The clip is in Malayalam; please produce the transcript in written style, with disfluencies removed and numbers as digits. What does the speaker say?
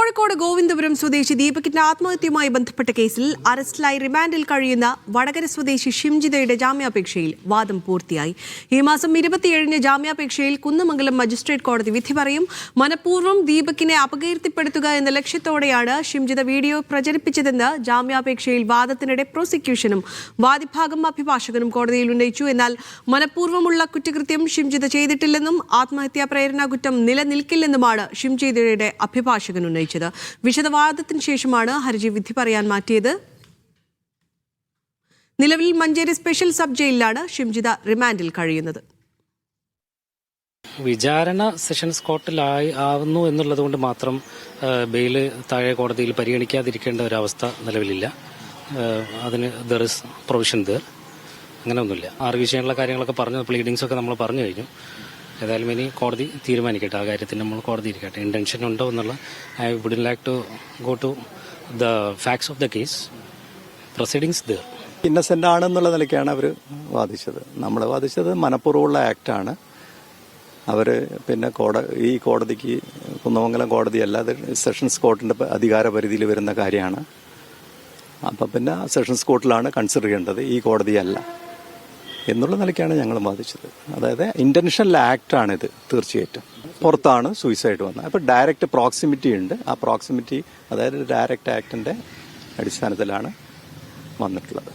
കോഴിക്കോട് ഗോവിന്ദപുരം സ്വദേശി ദീപകിന്റെ ആത്മഹത്യയുമായി ബന്ധപ്പെട്ട കേസിൽ അറസ്റ്റിലായി റിമാൻഡിൽ കഴിയുന്ന വടകര സ്വദേശി ഷിംജിതയുടെ ജാമ്യാപേക്ഷയിൽ വാദം പൂർത്തിയായി. ഈ മാസം 27-ന് ജാമ്യാപേക്ഷയിൽ കുന്നമംഗലം മജിസ്ട്രേറ്റ് കോടതി വിധി പറയും. മനഃപൂർവ്വം ദീപകിനെ അപകീർത്തിപ്പെടുത്തുക എന്ന ലക്ഷ്യത്തോടെയാണ് ഷിംജിത വീഡിയോ പ്രചരിപ്പിച്ചതെന്ന് ജാമ്യാപേക്ഷയിൽ വാദത്തിനിടെ പ്രോസിക്യൂഷനും വാദിഭാഗം അഭിഭാഷകനും കോടതിയിൽ ഉന്നയിച്ചു. എന്നാൽ മനഃപൂർവ്വമുള്ള കുറ്റകൃത്യം ഷിംജിത ചെയ്തിട്ടില്ലെന്നും ആത്മഹത്യാ പ്രേരണാ കുറ്റം നിലനിൽക്കില്ലെന്നുമാണ് ഷിംജിതയുടെ അഭിഭാഷകൻ ഉന്നയിച്ചത്. വിശദവാദത്തിന് ശേഷമാണ് ഹർജി വിധി പറയാൻ മാറ്റിയത്. നിലവിൽ മഞ്ചേരി സ്പെഷ്യൽ സബ് ജയിലിലാണ് ഷിംജിത റിമാൻഡിൽ കഴിയുന്നത്. വിചാരണ സെഷൻസ് കോർട്ടിലായി ആവുന്നു എന്നുള്ളത് കൊണ്ട് മാത്രം ബെയില് താഴെ കോടതിയിൽ പരിഗണിക്കാതിരിക്കേണ്ട ഒരവസ്ഥ നിലവിലില്ല. അതിന് ദർ ഇസ് പ്രൊവിഷൻ ദർ. അങ്ങനെ ഒന്നുമില്ല. ആർഗ്യൂ ചെയ്യാനുള്ള കാര്യങ്ങളൊക്കെ പറഞ്ഞു, പ്ലീഡിങ്സ് ഒക്കെ നമ്മൾ പറഞ്ഞു കഴിഞ്ഞു. ഏതായാലും ഇനി കോടതി തീരുമാനിക്കട്ടെ. ആ കാര്യത്തിൽ നമ്മൾ കോടതി ഇരിക്കട്ടെ. ഇന്റൻഷൻ ഉണ്ടോ എന്നുള്ള I would like to go to the facts of the case. Proceedings ദർ. ഇന്നസെന്റ് ആണെന്നുള്ള നിലയ്ക്കാണ് അവർ വാദിച്ചത്. നമ്മൾ വാദിച്ചത് മനഃപൂർവ്വമുള്ള ആക്ടാണ്. അവർ പിന്നെ ഈ കോടതിക്ക് കുന്നമംഗലം കോടതി അല്ലാതെ സെഷൻസ് കോർട്ടിന്റെ അധികാര പരിധിയിൽ വരുന്ന കാര്യമാണ്. അപ്പം പിന്നെ സെഷൻസ് കോർട്ടിലാണ് കൺസിഡർ ചെയ്യേണ്ടത്, ഈ കോടതിയല്ല എന്നുള്ള നിലയ്ക്കാണ് ഞങ്ങൾ വാദിച്ചത്. അതായത് ഇന്റൻഷണൽ ആക്ടാണിത്. തീർച്ചയായിട്ടും പുറത്താണ് സൂയിസൈഡ് വന്നത്. അപ്പോൾ ഡയറക്റ്റ് പ്രോക്സിമിറ്റി ഉണ്ട്. ആ പ്രോക്സിമിറ്റി അതായത് ഡയറക്റ്റ് ആക്ടിന്റെ അടിസ്ഥാനത്തിലാണ് വന്നിട്ടുള്ളത്.